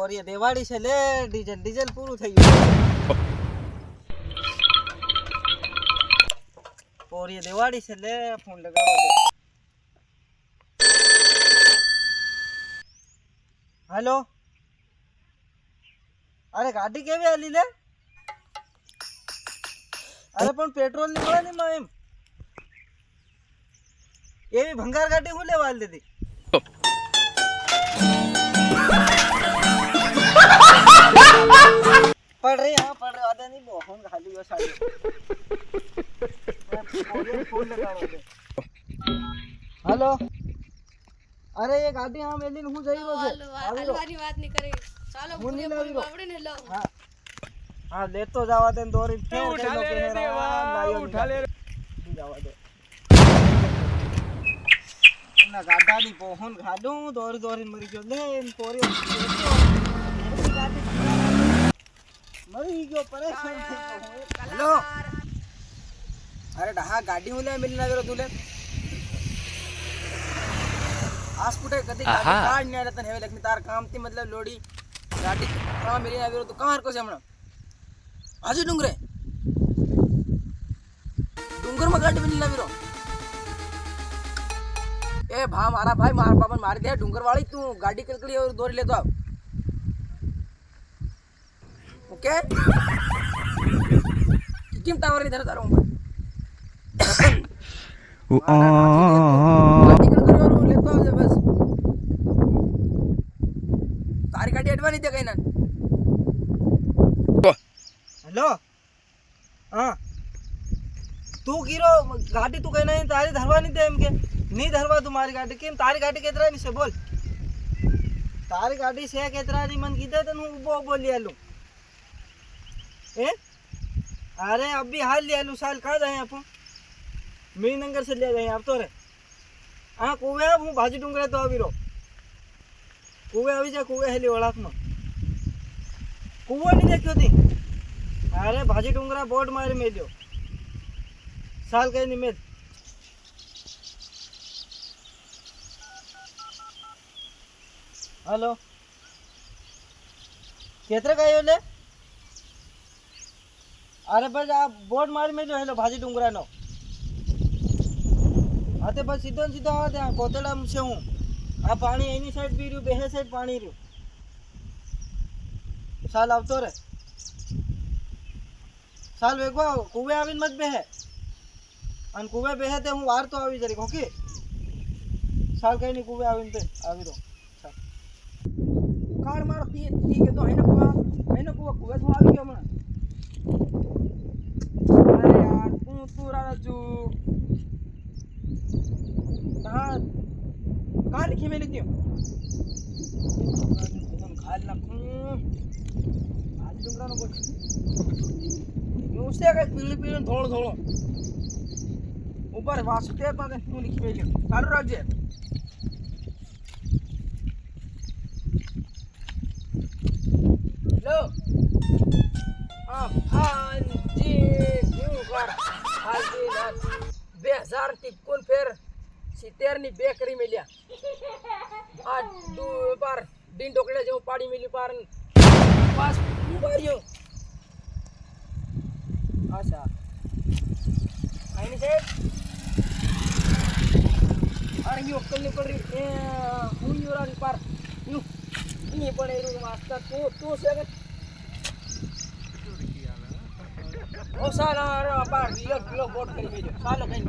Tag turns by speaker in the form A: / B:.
A: और ये दिवाળી છે લે ડીઝલ પૂરું થઈ ગયું और ये दिवाળી છે લે ફોન લગાડો દે हेलो अरे गाड़ी केवी आली ले अरे पण पेट्रोल नहीं મળે ની માં એમ એવી ભંગાર ગાડી હું લેવા આલી દીધી पढ़ रही आधा नहीं फोन खाली हो साड़ी फोन लगा दे हेलो अरे ये गाड़ी हां मेली હું જઈ રહ્યો છે
B: હલવાની વાત નહીં કરી ચાલો
A: હું નહીં લાવી
B: આવડે ને લો
A: હા હા લેતો જવા દે દોરી ફેર ઉઠા લે રે દેવા ઉઠા લે જવા દે ના ગાડાની પોહન ખાડું દોરી મરી ગયો લે પોરી મરી ગયો પરેશાન થઈ ગયો હેલો अरे ढहा गाड़ी हो ले मिलना करो तुले आज कुठे कधी गाडी काढ नाही आला तर हे लग्न तार काम ती मतलब लोडी गाडी काम मिली ना तो कहां को हमना आजू डुंगरे डुंगर में गाड़ी मिली ना वीरो ए भा मारा भाई मार पापन मार दे डुंगर वाली तू गाड़ी कलकड़ी और दोरी ले तो आओ ओके किम टावर इधर तारो तारी गाड़ी अडवा नहीं दे कहीं ना हेलो हाँ तू गिरो गाड़ी तू कहना नहीं तारी धरवा नहीं दे इनके नहीं धरवा तुम्हारी गाड़ी केम तारी गाड़ी केतरा नहीं से बोल तारी गाड़ी से केतरा नहीं मन कीधे तो वो बोल लिया लूं ए अरे अभी हाल लिया लूं साल कहाँ जाए आप मीननगर से ले जाए आप तो रे हाँ कुवे हूँ भाजी डूंगरे तो अभी रो कुवे अभी जा कुवे हेली वड़ाक में कुआ नहीं देखियो थी अरे भाजी डूंगरा बोर्ड मारे मेलियो साल कहीं नहीं मेल हेलो केतरे का यो ले अरे बस आप बोर्ड मार में जो हेलो भाजी डूंगरा नो आते बस सीधो सीधो आ दे कोतड़ा से हूँ आ पानी एनी साइड पी रही बेहे साइड पानी रही साल आवतो रे साल वेगवा कुवे आवीन मत बेहे अन कुवे बेहे ते हूँ वार तो आवी जरी ओके साल कहीं नहीं कुवे आवीन ते आवी रो कार मार ठीक है तो है ना कुवा कुवे तो आवी गयो मना अरे यार तू राजू कहाँ लिखी मैं लिखती हूँ खाल ना आज डुंगरा ना बोल उससे अगर पीली थोड़ो ऊपर वासुदेव पर तू लिखी मैं लिखूँ चालू राज्य लो हाँ जी क्यों कर आज दिन 2000 फिर 70 ની બેકરી મેલ્યા આ પાર ડીન ઢોકળા જેવું પાડી મેલ્યું પાર પાસ ઉભાર્યો આશા આઈની છે અરે યો કલ્લી પડી એ હું યોરાની પાર નું ની પણ એરું માસ્ટર તું છે કે ઓ સાલા અરે પાર કિલો બોટ કરી મેલ્યો સાલો કઈ